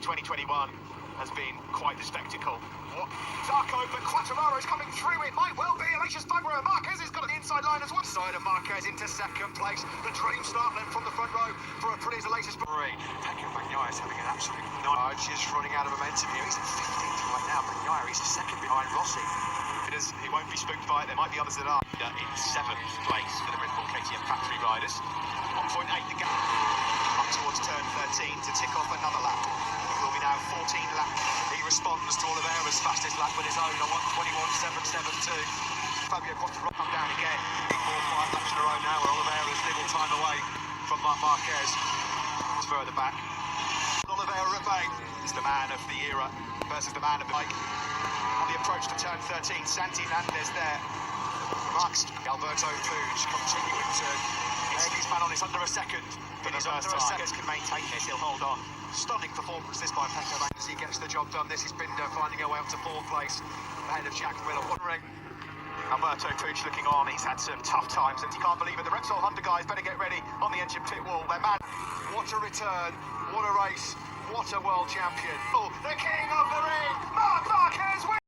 2021 has been quite the spectacle. Zarco, but Quattararo is coming through. It might well be Alicia's Fagbro. Marquez has got an inside line as well. Side of Marquez into second place. The dream start then from the front row for Aprilia's latest. Pecco Bagnaia is having an absolute night. She's running out of momentum here. He's in 15th right now. Bagnaia is second behind Rossi. He won't be spooked by it. There might be others that are. In 7th place for the Red Bull KTM factory riders. 1.8 the gap. Up towards turn 13 to tick off another lap. It will be now 14 laps. He responds to Oliveira's fastest lap with his own on 1:21.772. Fabio Quattararo come down again. 4-5 laps in a row now where Oliveira's little time away from Marquez. It's further back. Oliveira Rabain is the man of the era versus the man of the bike. On the approach to turn 13, Santi Hernandez there. Max Alberto Puig continuing to egg his man on. It's under a second for the first time. Marquez can maintain this, he'll hold on. Stunning performance this by Pecco Bagnaia as he gets the job done. This is Binder finding her way up to 4th place ahead of Jack Miller. Wondering. Alberto Puig looking on, he's had some tough times and he can't believe it. The Repsol Honda guys better get ready on the engine pit wall. They're mad. What a return, what a race, what a world champion. Oh, the king of the ring, Mark Marquez.